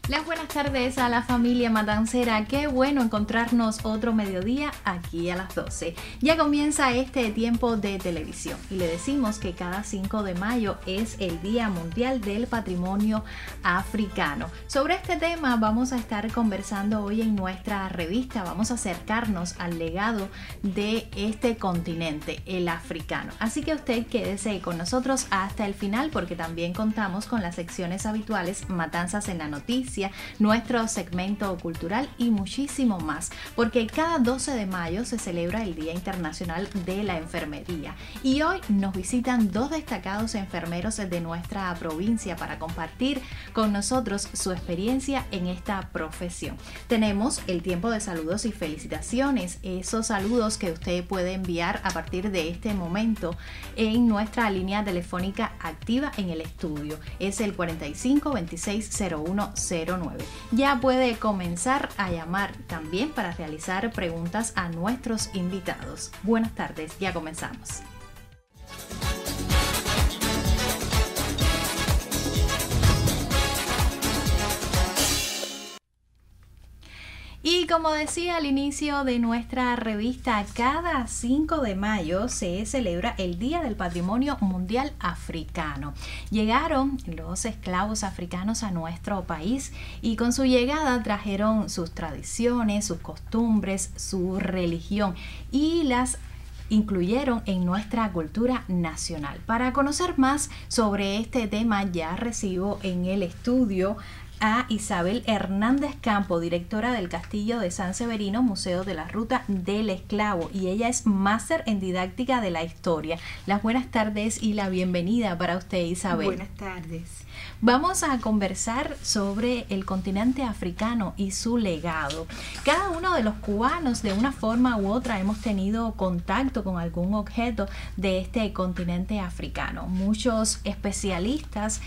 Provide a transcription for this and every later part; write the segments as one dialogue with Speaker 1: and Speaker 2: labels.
Speaker 1: Las buenas tardes a la familia matancera, qué bueno encontrarnos otro mediodía aquí a las 12. Ya comienza este tiempo de televisión y le decimos que cada 5 de mayo es el Día Mundial del Patrimonio Africano. Sobre este tema vamos a estar conversando hoy en nuestra revista, vamos a acercarnos al legado de este continente, el africano. Así que usted quédese con nosotros hasta el final porque también contamos con las secciones habituales Matanzas en la Noticia, nuestro segmento cultural y muchísimo más, porque cada 12 de mayo se celebra el Día Internacional de la Enfermería y hoy nos visitan dos destacados enfermeros de nuestra provincia para compartir con nosotros su experiencia en esta profesión. Tenemos el tiempo de saludos y felicitaciones, esos saludos que usted puede enviar a partir de este momento en nuestra línea telefónica activa en el estudio, es el 45 26 01 09. Ya puede comenzar a llamar también para realizar preguntas a nuestros invitados. Buenas tardes, ya comenzamos. Y como decía al inicio de nuestra revista, cada 5 de mayo se celebra el Día del Patrimonio Mundial Africano. Llegaron los esclavos africanos a nuestro país y con su llegada trajeron sus tradiciones, sus costumbres, su religión y las incluyeron en nuestra cultura nacional. Para conocer más sobre este tema ya recibo en el estudio a Isabel Hernández Campo, directora del Castillo de San Severino, Museo de la Ruta del Esclavo, y ella es máster en didáctica de la historia. Las buenas tardes y la bienvenida para usted, Isabel.
Speaker 2: Buenas tardes.
Speaker 1: Vamos a conversar sobre el continente africano y su legado. Cada uno de los cubanos, de una forma u otra, hemos tenido contacto con algún objeto de este continente africano. Muchos especialistas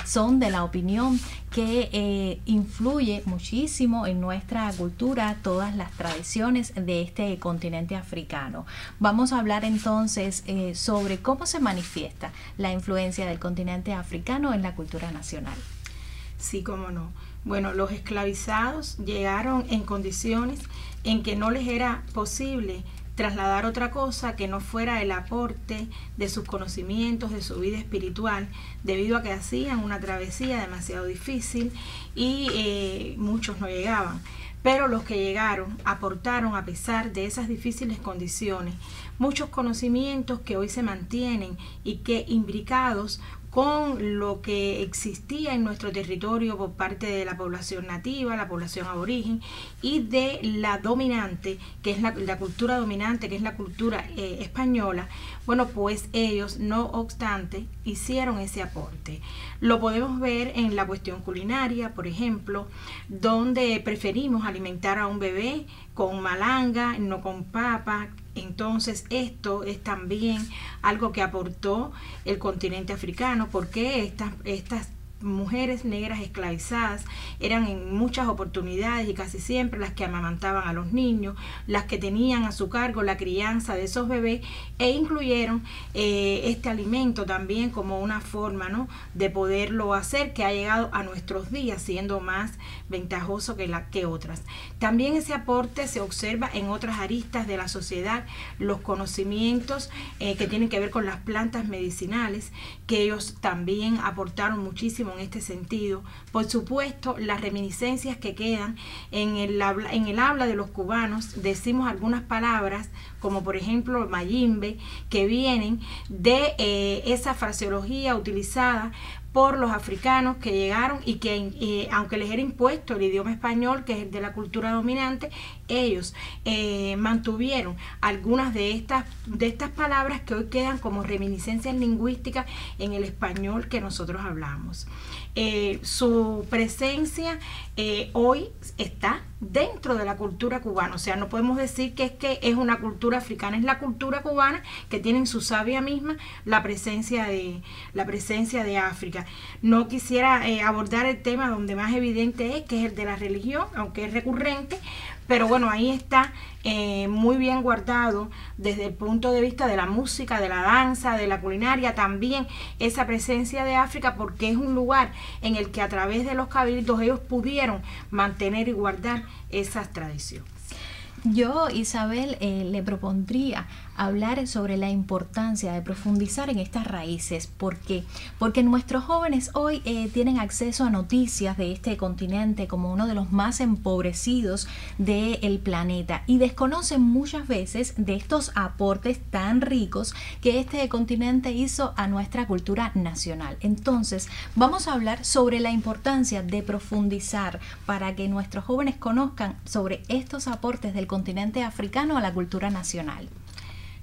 Speaker 1: son de la opinión que influye muchísimo en nuestra cultura todas las tradiciones de este continente africano. Vamos a hablar entonces sobre cómo se manifiesta la influencia del continente africano en la cultura nacional.
Speaker 2: Sí, cómo no. Bueno, los esclavizados llegaron en condiciones en que no les era posible trasladar otra cosa que no fuera el aporte de sus conocimientos, de su vida espiritual, debido a que hacían una travesía demasiado difícil y muchos no llegaban. Pero los que llegaron aportaron, a pesar de esas difíciles condiciones, muchos conocimientos que hoy se mantienen y que imbricados con lo que existía en nuestro territorio por parte de la población nativa, la población aborigen y de la dominante, que es la cultura dominante, que es la cultura española. Bueno, pues ellos, no obstante, hicieron ese aporte. Lo podemos ver en la cuestión culinaria, por ejemplo, donde preferimos alimentar a un bebé con malanga, no con papa. Entonces esto es también algo que aportó el continente africano, porque estas mujeres negras esclavizadas eran en muchas oportunidades y casi siempre las que amamantaban a los niños, las que tenían a su cargo la crianza de esos bebés, e incluyeron este alimento también como una forma, ¿no?, de poderlo hacer, que ha llegado a nuestros días siendo más ventajoso que otras. También ese aporte se observa en otras aristas de la sociedad, los conocimientos que tienen que ver con las plantas medicinales, que ellos también aportaron muchísimo en este sentido. Por supuesto, las reminiscencias que quedan en el habla de los cubanos. Decimos algunas palabras como por ejemplo mayimbe, que vienen de esa fraseología utilizada por los africanos que llegaron y que aunque les era impuesto el idioma español, que es el de la cultura dominante, ellos mantuvieron algunas de estas palabras que hoy quedan como reminiscencias lingüísticas en el español que nosotros hablamos. Su presencia hoy está dentro de la cultura cubana, o sea, no podemos decir que es una cultura africana, es la cultura cubana que tiene en su savia misma la presencia de África. No quisiera abordar el tema donde más evidente es, que es el de la religión, aunque es recurrente, pero bueno, ahí está muy bien guardado desde el punto de vista de la música, de la danza, de la culinaria, también esa presencia de África, porque es un lugar en el que a través de los cabildos ellos pudieron mantener y guardar esas tradiciones.
Speaker 1: Yo, Isabel, le propondría hablar sobre la importancia de profundizar en estas raíces. ¿Por qué? Porque nuestros jóvenes hoy tienen acceso a noticias de este continente como uno de los más empobrecidos del planeta y desconocen muchas veces de estos aportes tan ricos que este continente hizo a nuestra cultura nacional. Entonces, vamos a hablar sobre la importancia de profundizar para que nuestros jóvenes conozcan sobre estos aportes del continente africano a la cultura nacional.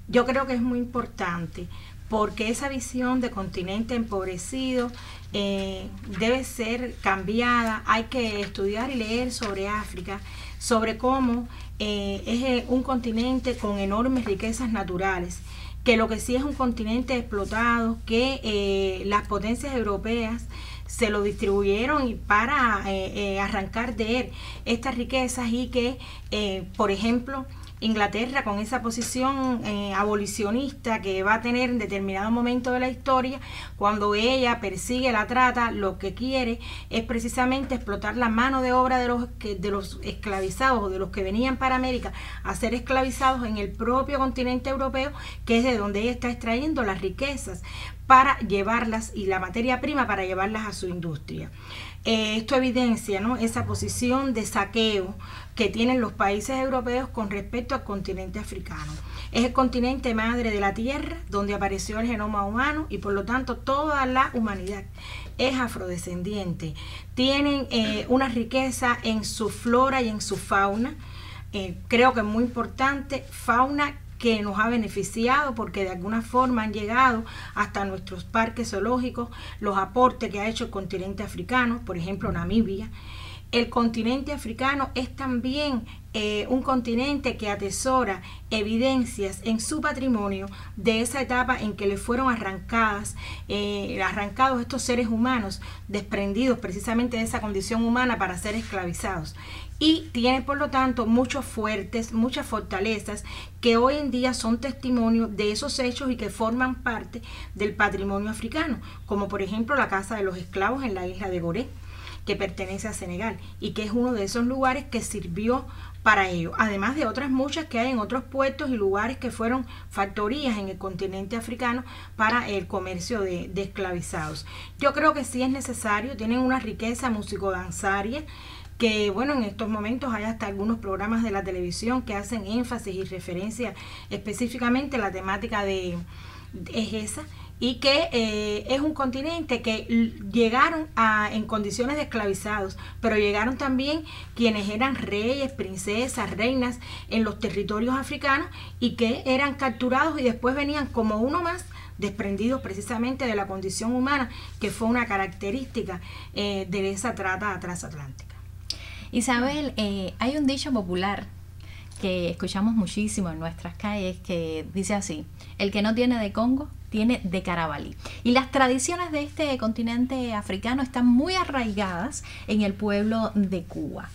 Speaker 2: Yo creo que es muy importante porque esa visión de continente empobrecido debe ser cambiada. Hay que estudiar y leer sobre África, sobre cómo es un continente con enormes riquezas naturales, que lo que sí es un continente explotado, que las potencias europeas se lo distribuyeron y para arrancar de él estas riquezas y que, por ejemplo, Inglaterra, con esa posición abolicionista que va a tener en determinado momento de la historia, cuando ella persigue la trata, lo que quiere es precisamente explotar la mano de obra de los esclavizados o de los que venían para América a ser esclavizados en el propio continente europeo, que es de donde ella está extrayendo las riquezas para llevarlas y la materia prima para llevarlas a su industria. Esto evidencia, ¿no?, esa posición de saqueo que tienen los países europeos con respecto al continente africano. Es el continente madre de la tierra, donde apareció el genoma humano y por lo tanto toda la humanidad es afrodescendiente. Tienen una riqueza en su flora y en su fauna, creo que es muy importante, fauna que nos ha beneficiado porque de alguna forma han llegado hasta nuestros parques zoológicos, los aportes que ha hecho el continente africano, por ejemplo Namibia. El continente africano es también un continente que atesora evidencias en su patrimonio de esa etapa en que le fueron arrancados estos seres humanos, desprendidos precisamente de esa condición humana para ser esclavizados. Y tiene por lo tanto muchos fuertes, muchas fortalezas que hoy en día son testimonio de esos hechos y que forman parte del patrimonio africano, como por ejemplo la Casa de los Esclavos en la isla de Gorée, que pertenece a Senegal y que es uno de esos lugares que sirvió para ello, además de otras muchas que hay en otros puertos y lugares que fueron factorías en el continente africano para el comercio de esclavizados. Yo creo que sí es necesario, tienen una riqueza musicodanzaria, que bueno, en estos momentos hay hasta algunos programas de la televisión que hacen énfasis y referencia específicamente a la temática de esa, y que es un continente que llegaron en condiciones de esclavizados, pero llegaron también quienes eran reyes, princesas, reinas en los territorios africanos y que eran capturados y después venían como uno más, desprendidos precisamente de la condición humana, que fue una característica de esa trata transatlántica.
Speaker 1: Isabel, hay un dicho popular que escuchamos muchísimo en nuestras calles que dice así: el que no tiene de Congo tiene de Carabalí. Y las tradiciones de este continente africano están muy arraigadas en el pueblo de Cuba.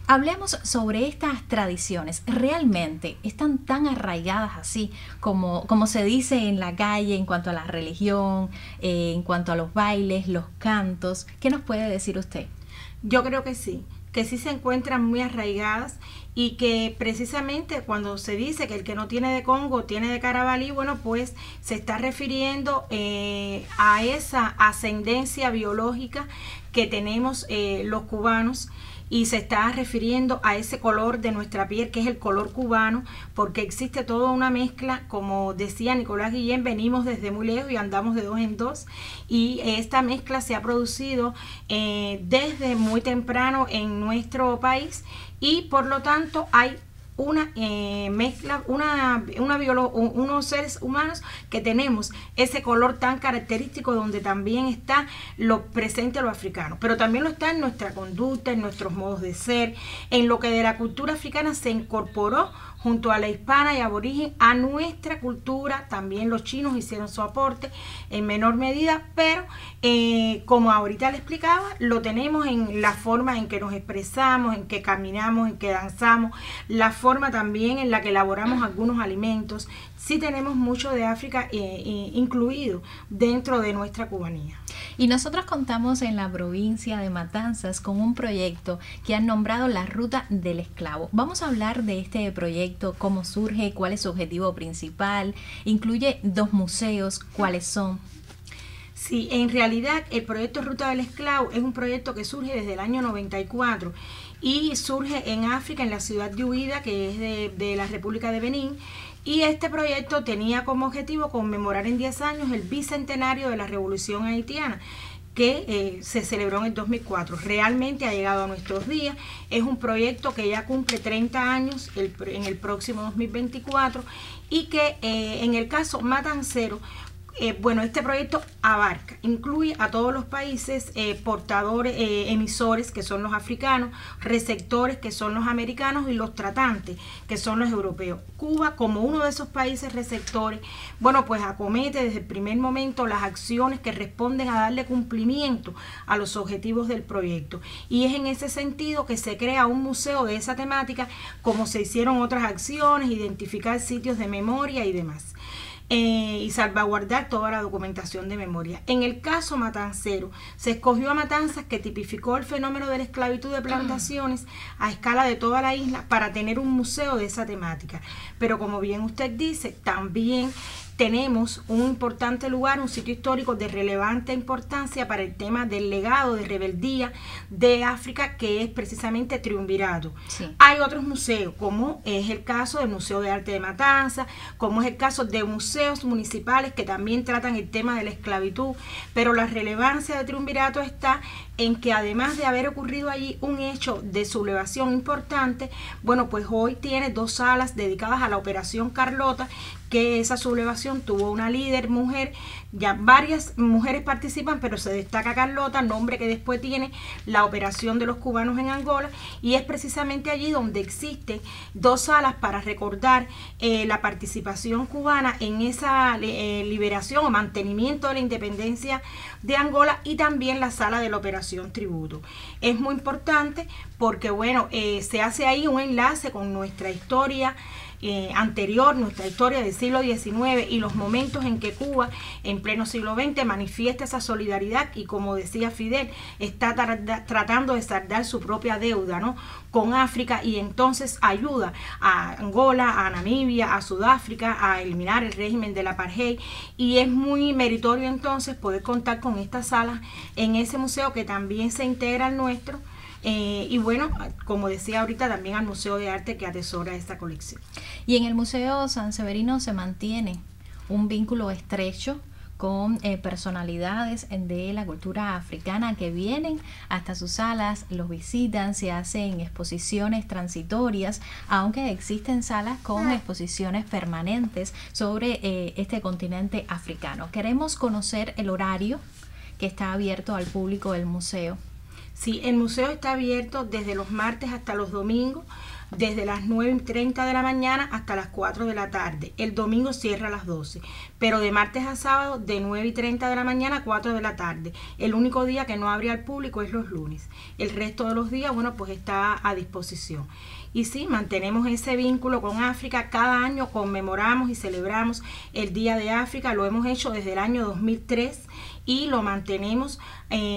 Speaker 1: Hablemos sobre estas tradiciones. ¿Realmente están tan arraigadas así como se dice en la calle en cuanto a la religión, en cuanto a los bailes, los cantos? ¿Qué nos puede decir usted?
Speaker 2: Yo creo que sí se encuentran muy arraigadas y que precisamente cuando se dice que el que no tiene de Congo tiene de Carabalí, bueno, pues se está refiriendo a esa ascendencia biológica que tenemos los cubanos, y se está refiriendo a ese color de nuestra piel que es el color cubano, porque existe toda una mezcla, como decía Nicolás Guillén, venimos desde muy lejos y andamos de dos en dos, y esta mezcla se ha producido desde muy temprano en nuestro país, y por lo tanto hay una mezcla, unos seres humanos que tenemos ese color tan característico, donde también está lo presente a lo africano, pero también lo está en nuestra conducta, en nuestros modos de ser, en lo que de la cultura africana se incorporó junto a la hispana y aborigen, a nuestra cultura. También los chinos hicieron su aporte en menor medida, pero como ahorita le explicaba, lo tenemos en la forma en que nos expresamos, en que caminamos, en que danzamos, la forma también en la que elaboramos algunos alimentos. Sí tenemos mucho de África incluido dentro de nuestra cubanía.
Speaker 1: Y nosotros contamos en la provincia de Matanzas con un proyecto que han nombrado la Ruta del Esclavo. Vamos a hablar de este proyecto, cómo surge, cuál es su objetivo principal, incluye 2 museos, cuáles son.
Speaker 2: Sí, en realidad el proyecto Ruta del Esclavo es un proyecto que surge desde el año 94 y surge en África, en la ciudad de Huida, que es de la República de Benín. Y este proyecto tenía como objetivo conmemorar en 10 años el bicentenario de la Revolución Haitiana, que se celebró en el 2004. Realmente ha llegado a nuestros días. Es un proyecto que ya cumple 30 años en el próximo 2024 y que en el caso matancero, bueno, este proyecto incluye a todos los países portadores, emisores, que son los africanos, receptores, que son los americanos, y los tratantes, que son los europeos. Cuba, como uno de esos países receptores, bueno, pues acomete desde el primer momento las acciones que responden a darle cumplimiento a los objetivos del proyecto. Y es en ese sentido que se crea un museo de esa temática, como se hicieron otras acciones, identificar sitios de memoria y demás. Y salvaguardar toda la documentación de memoria. En el caso matancero, se escogió a Matanzas, que tipificó el fenómeno de la esclavitud de plantaciones a escala de toda la isla, para tener un museo de esa temática. Pero como bien usted dice, también tenemos un importante lugar, un sitio histórico de relevante importancia para el tema del legado de rebeldía de África, que es precisamente Triunvirato. Sí. Hay otros museos, como es el caso del Museo de Arte de Matanzas, como es el caso de museos municipales que también tratan el tema de la esclavitud, pero la relevancia de Triunvirato está en que, además de haber ocurrido allí un hecho de sublevación importante, bueno, pues hoy tiene 2 salas dedicadas a la Operación Carlota, que esa sublevación tuvo una líder mujer. Ya varias mujeres participan, pero se destaca Carlota, nombre que después tiene la operación de los cubanos en Angola, y es precisamente allí donde existen 2 salas para recordar la participación cubana en esa liberación o mantenimiento de la independencia de Angola, y también la sala de la Operación Tributo. Es muy importante porque, bueno, se hace ahí un enlace con nuestra historia anterior, nuestra historia del siglo XIX, y los momentos en que Cuba en pleno siglo XX manifiesta esa solidaridad y, como decía Fidel, está tratando de saldar su propia deuda, ¿no?, con África, y entonces ayuda a Angola, a Namibia, a Sudáfrica a eliminar el régimen del apartheid, y es muy meritorio entonces poder contar con estas salas en ese museo, que también se integra al nuestro. Y bueno, como decía ahorita, también al Museo de Arte, que atesora esta colección.
Speaker 1: Y en el Museo Sanseverino se mantiene un vínculo estrecho con personalidades de la cultura africana que vienen hasta sus salas, los visitan, se hacen exposiciones transitorias, aunque existen salas con exposiciones permanentes sobre este continente africano. Queremos conocer el horario que está abierto al público del museo.
Speaker 2: Sí, el museo está abierto desde los martes hasta los domingos, desde las 9:30 de la mañana hasta las 4 de la tarde. El domingo cierra a las 12, pero de martes a sábado de 9:30 de la mañana a 4 de la tarde. El único día que no abre al público es los lunes. El resto de los días, bueno, pues está a disposición. Y sí, mantenemos ese vínculo con África. Cada año conmemoramos y celebramos el Día de África. Lo hemos hecho desde el año 2003 y lo mantenemos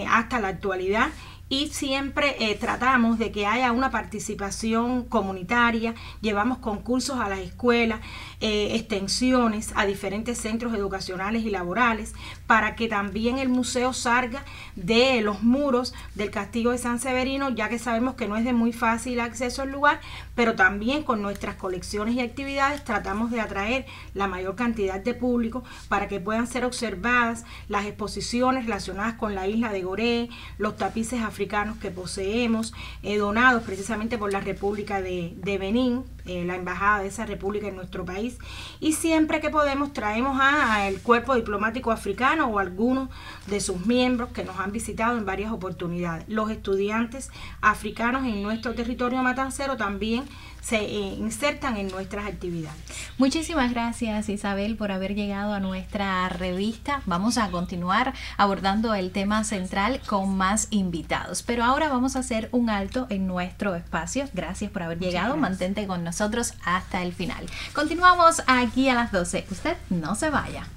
Speaker 2: hasta la actualidad. Y siempre tratamos de que haya una participación comunitaria. Llevamos concursos a las escuelas, extensiones a diferentes centros educacionales y laborales, para que también el museo salga de los muros del Castillo de San Severino, ya que sabemos que no es de muy fácil acceso al lugar, pero también con nuestras colecciones y actividades tratamos de atraer la mayor cantidad de público para que puedan ser observadas las exposiciones relacionadas con la isla de Gorée, los tapices africanos que poseemos, donados precisamente por la República de Benín, la embajada de esa república en nuestro país, y siempre que podemos traemos al cuerpo diplomático africano o algunos de sus miembros que nos han visitado en varias oportunidades. Los estudiantes africanos en nuestro territorio matancero también se insertan en nuestras actividades.
Speaker 1: Muchísimas gracias, Isabel, por haber llegado a nuestra revista. Vamos a continuar abordando el tema central con más invitados, pero ahora vamos a hacer un alto en nuestro espacio. Gracias por haber llegado. Mantente con nosotros hasta el final. Continuamos aquí a las 12. Usted no se vaya.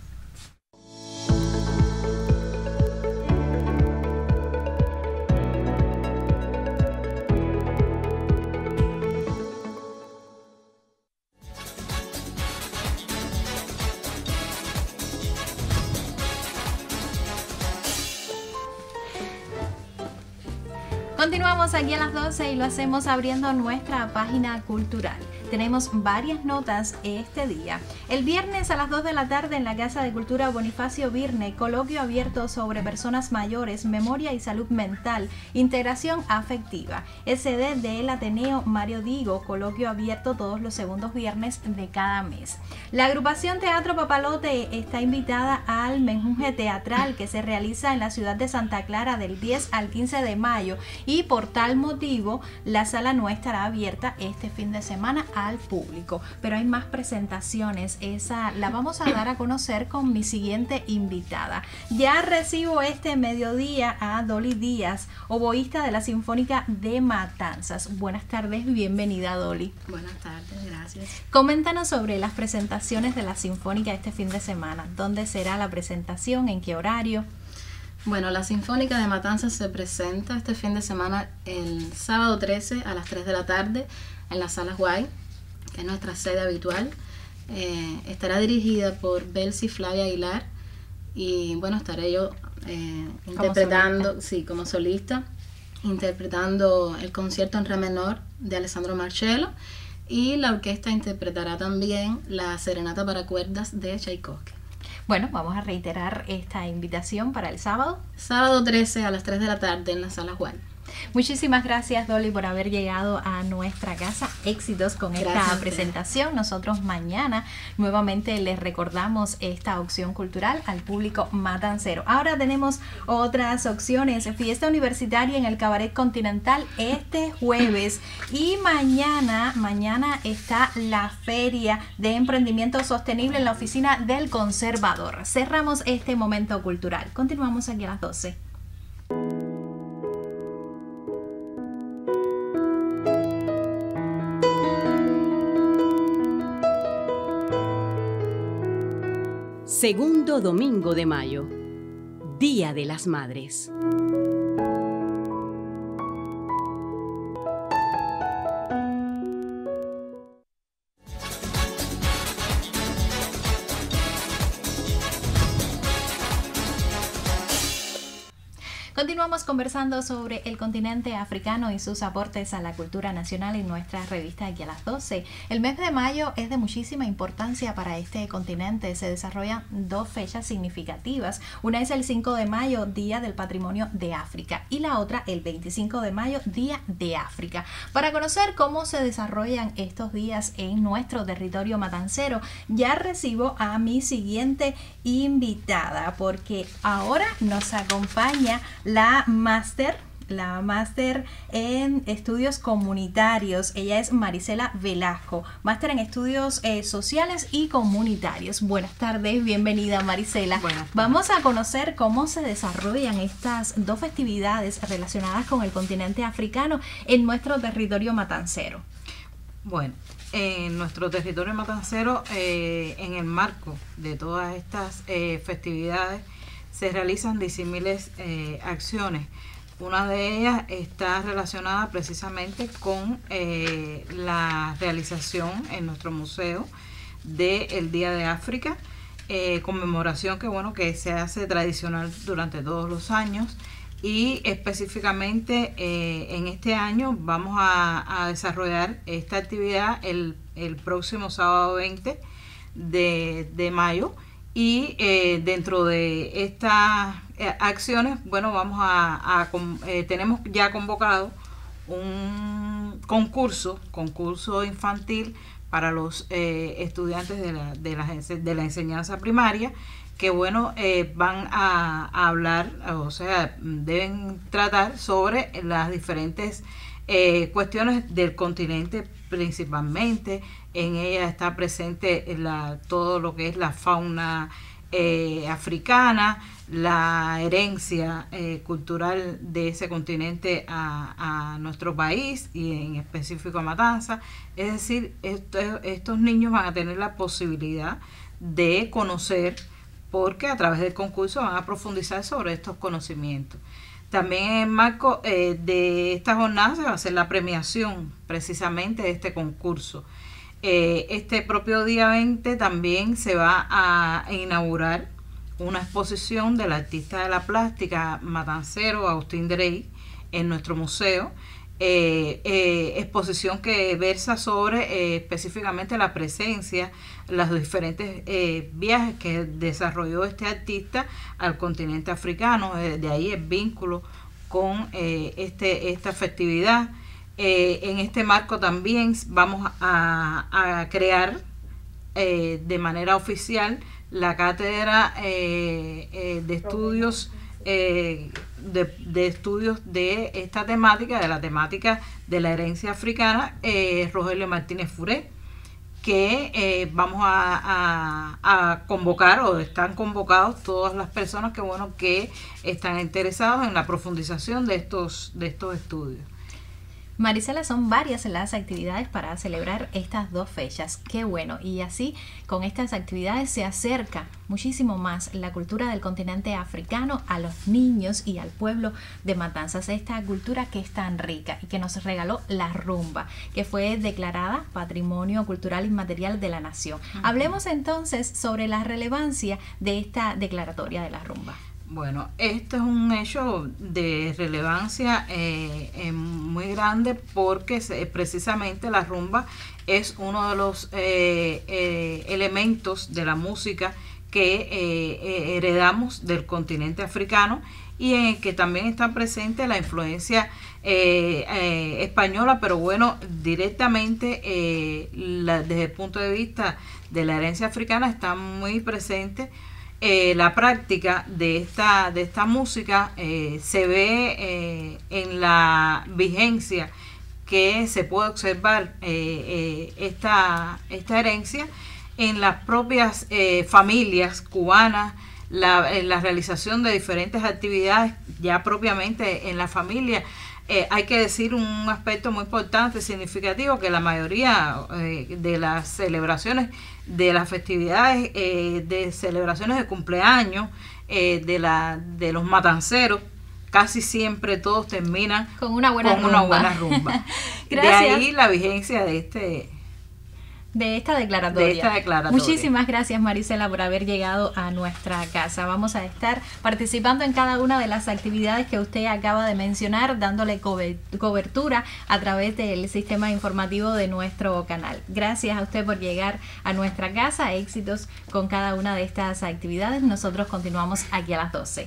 Speaker 1: Continuamos aquí a las 12 y lo hacemos abriendo nuestra página cultural. Tenemos varias notas este día. El viernes a las 2 de la tarde en la Casa de Cultura Bonifacio Virne, coloquio abierto sobre personas mayores, memoria y salud mental, integración afectiva. SD del Ateneo Mario Digo, coloquio abierto todos los segundos viernes de cada mes. La agrupación Teatro Papalote está invitada al menjunje teatral que se realiza en la ciudad de Santa Clara del 10 al 15 de mayo y por tal motivo la sala no estará abierta este fin de semana al público, pero hay más presentaciones. Esa la vamos a dar a conocer con mi siguiente invitada. Ya recibo este mediodía a Dolly Díaz, oboísta de la Sinfónica de Matanzas. Buenas tardes, bienvenida, Dolly.
Speaker 3: Buenas tardes, gracias.
Speaker 1: Coméntanos sobre las presentaciones de la Sinfónica este fin de semana. ¿Dónde será la presentación? ¿En qué horario?
Speaker 3: Bueno, la Sinfónica de Matanzas se presenta este fin de semana el sábado 13 a las 3 de la tarde en la Sala Guay, que es nuestra sede habitual. Estará dirigida por Belsi Flavia Aguilar y bueno, estaré yo interpretando, como solista, interpretando el concierto en re menor de Alessandro Marcello, y la orquesta interpretará también la serenata para cuerdas de Tchaikovsky.
Speaker 1: Bueno, vamos a reiterar esta invitación para el sábado.
Speaker 3: Sábado 13 a las 3 de la tarde en la Sala Juan.
Speaker 1: Muchísimas gracias, Dolly, por haber llegado a nuestra casa. Éxitos con esta presentación. Nosotros mañana nuevamente les recordamos esta opción cultural al público matancero. Ahora tenemos otras opciones. Fiesta universitaria en el Cabaret Continental este jueves, y mañana está la Feria de Emprendimiento Sostenible en la oficina del Conservador. Cerramos este momento cultural. Continuamos aquí a las 12.
Speaker 4: Segundo domingo de mayo, Día de las Madres.
Speaker 1: Continuamos conversando sobre el continente africano y sus aportes a la cultura nacional en nuestra revista aquí a las 12. El mes de mayo es de muchísima importancia para este continente. Se desarrollan dos fechas significativas. Una es el 5 de mayo, Día del Patrimonio de África, y la otra el 25 de mayo, Día de África. Para conocer cómo se desarrollan estos días en nuestro territorio matancero, ya recibo a mi siguiente invitada, porque ahora nos acompaña la máster en estudios comunitarios. Ella es Marisela Velasco, máster en estudios sociales y comunitarios. Buenas tardes, bienvenida, Marisela.
Speaker 5: Buenas tardes.
Speaker 1: Vamos a conocer cómo se desarrollan estas dos festividades relacionadas con el continente africano en nuestro territorio matancero.
Speaker 5: Bueno, en nuestro territorio matancero, en el marco de todas estas festividades, se realizan disímiles acciones. Una de ellas está relacionada precisamente con la realización en nuestro museo del Día de África, conmemoración que se hace tradicional durante todos los años, y específicamente en este año vamos a desarrollar esta actividad el próximo sábado 20 de mayo. Y dentro de estas acciones, tenemos ya convocado un un concurso infantil para los estudiantes de la enseñanza primaria, que bueno, van a hablar, o sea, deben tratar sobre las diferentes cuestiones del continente principalmente. En ella está presente todo lo que es la fauna africana, la herencia cultural de ese continente a nuestro país y en específico a Matanzas. Es decir, estos niños van a tener la posibilidad de conocer, porque a través del concurso van a profundizar sobre estos conocimientos. También en el marco de esta jornada se va a hacer la premiación precisamente de este concurso. Este propio día 20 también se va a inaugurar una exposición del artista de la plástica matancero Agustín Drey en nuestro museo. Exposición que versa sobre específicamente la presencia, los diferentes viajes que desarrolló este artista al continente africano, de ahí el vínculo con esta festividad. En este marco también vamos a crear de manera oficial la cátedra de estudios de estudios de esta temática, de la temática de la herencia africana, Rogelio Martínez Furé, que vamos a convocar, o están convocados todas las personas que están interesados en la profundización de estos estudios.
Speaker 1: Marisela, son varias las actividades para celebrar estas dos fechas. Qué bueno. Y así, con estas actividades se acerca muchísimo más la cultura del continente africano a los niños y al pueblo de Matanzas. Esta cultura que es tan rica y que nos regaló la rumba, que fue declarada Patrimonio Cultural Inmaterial de la Nación. Hablemos entonces sobre la relevancia de esta declaratoria de la rumba.
Speaker 5: Bueno, esto es un hecho de relevancia muy grande, porque precisamente la rumba es uno de los elementos de la música que heredamos del continente africano, y en el que también está presente la influencia española, pero bueno, directamente desde el punto de vista de la herencia africana está muy presente. La práctica de esta música se ve en la vigencia que se puede observar esta herencia en las propias familias cubanas, la realización de diferentes actividades ya propiamente en la familia. Hay que decir un aspecto muy importante, significativo, que la mayoría de las celebraciones, de las festividades, de celebraciones de cumpleaños, de los matanceros, casi siempre todos terminan
Speaker 1: con una buena
Speaker 5: rumba.
Speaker 1: Gracias.
Speaker 5: De ahí la vigencia de esta declaratoria.
Speaker 1: Muchísimas gracias, Marisela, por haber llegado a nuestra casa. Vamos a estar participando en cada una de las actividades que usted acaba de mencionar, dándole cobertura a través del sistema informativo de nuestro canal. Gracias a usted por llegar a nuestra casa. Éxitos con cada una de estas actividades. Nosotros continuamos aquí a las 12.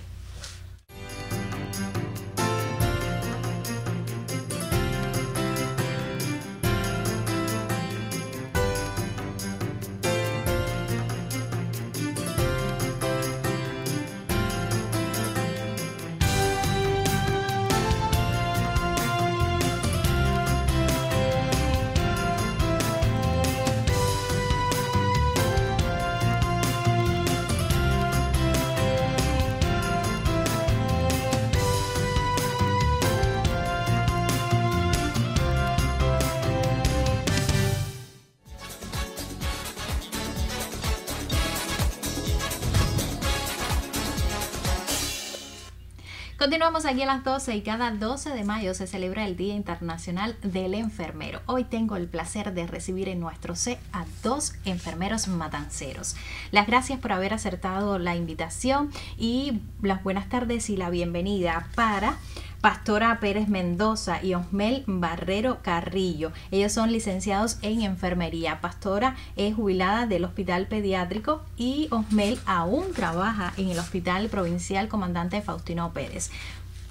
Speaker 1: Continuamos aquí a las 12 y cada 12 de mayo se celebra el Día Internacional del Enfermero. Hoy tengo el placer de recibir en nuestro C a 2 enfermeros matanceros. Las gracias por haber acertado la invitación y las buenas tardes y la bienvenida para Pastora Pérez Mendoza y Osmel Barrero Carrillo. Ellos son licenciados en enfermería. Pastora es jubilada del Hospital Pediátrico y Osmel aún trabaja en el Hospital Provincial Comandante Faustino Pérez.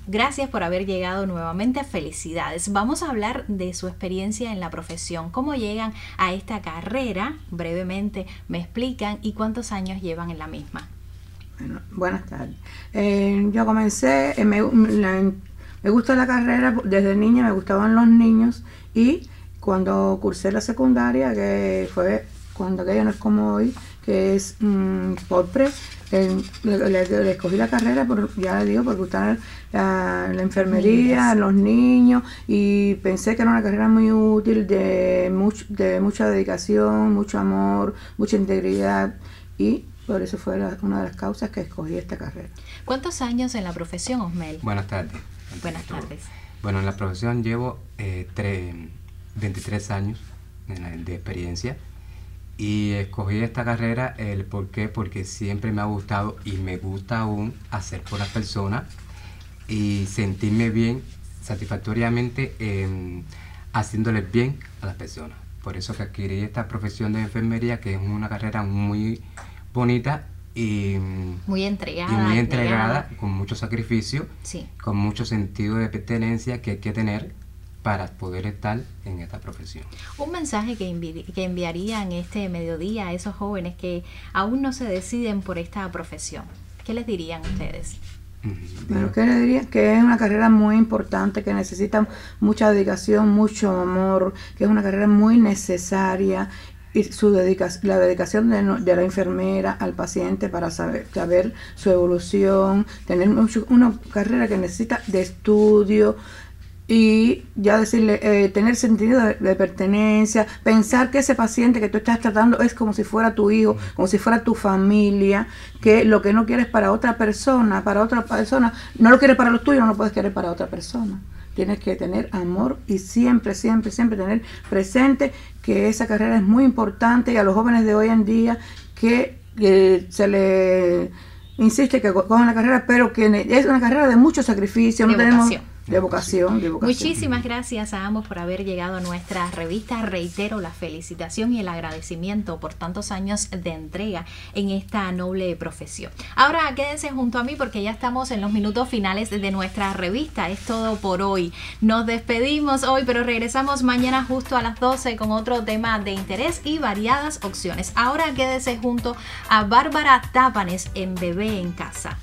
Speaker 1: Gracias por haber llegado nuevamente. Felicidades. Vamos a hablar de su experiencia en la profesión. ¿Cómo llegan a esta carrera? Brevemente me explican y cuántos años llevan en la misma.
Speaker 6: Bueno, buenas tardes. Yo comencé, me gusta la carrera, desde niña me gustaban los niños, y cuando cursé la secundaria, que fue cuando aquello no es como hoy, que es POPRE, le escogí la carrera, ya le digo, porque gustaba la enfermería, los niños, y pensé que era una carrera muy útil, de mucha dedicación, mucho amor, mucha integridad, y por eso fue una de las causas que escogí esta carrera.
Speaker 1: ¿Cuántos años en la profesión, Osmel?
Speaker 7: Buenas tardes.
Speaker 1: Buenas tardes.
Speaker 7: Bueno, en la profesión llevo 23 años de experiencia. Y escogí esta carrera, ¿por qué? Porque siempre me ha gustado y me gusta aún hacer por las personas y sentirme bien satisfactoriamente haciéndoles bien a las personas. Por eso que adquirí esta profesión de enfermería, que es una carrera muy bonita y
Speaker 1: muy entregada,
Speaker 7: con mucho sacrificio,
Speaker 1: sí,
Speaker 7: con mucho sentido de pertenencia que hay que tener para poder estar en esta profesión.
Speaker 1: Un mensaje que enviarían este mediodía a esos jóvenes que aún no se deciden por esta profesión. ¿Qué les dirían ustedes?
Speaker 6: Bueno, ¿qué le diría? Que es una carrera muy importante, que necesita mucha dedicación, mucho amor, que es una carrera muy necesaria, y la dedicación de la enfermera al paciente para saber su evolución, tener una carrera que necesita de estudio, y ya decirle, tener sentido de pertenencia, pensar que ese paciente que tú estás tratando es como si fuera tu hijo, como si fuera tu familia, que lo que no quieres para otra persona, no lo quieres para los tuyos, no lo puedes querer para otra persona. Tienes que tener amor y siempre, siempre, siempre tener presente que esa carrera es muy importante, y a los jóvenes de hoy en día que se le insiste que cojan la carrera, pero que es una carrera de mucho sacrificio, de vocación.
Speaker 1: Muchísimas gracias a ambos por haber llegado a nuestra revista. Reitero la felicitación y el agradecimiento por tantos años de entrega en esta noble profesión. Ahora quédense junto a mí porque ya estamos en los minutos finales de nuestra revista. Es todo por hoy. Nos despedimos hoy, pero regresamos mañana justo a las 12 con otro tema de interés y variadas opciones. Ahora quédese junto a Bárbara Tápanes en Bebé en Casa.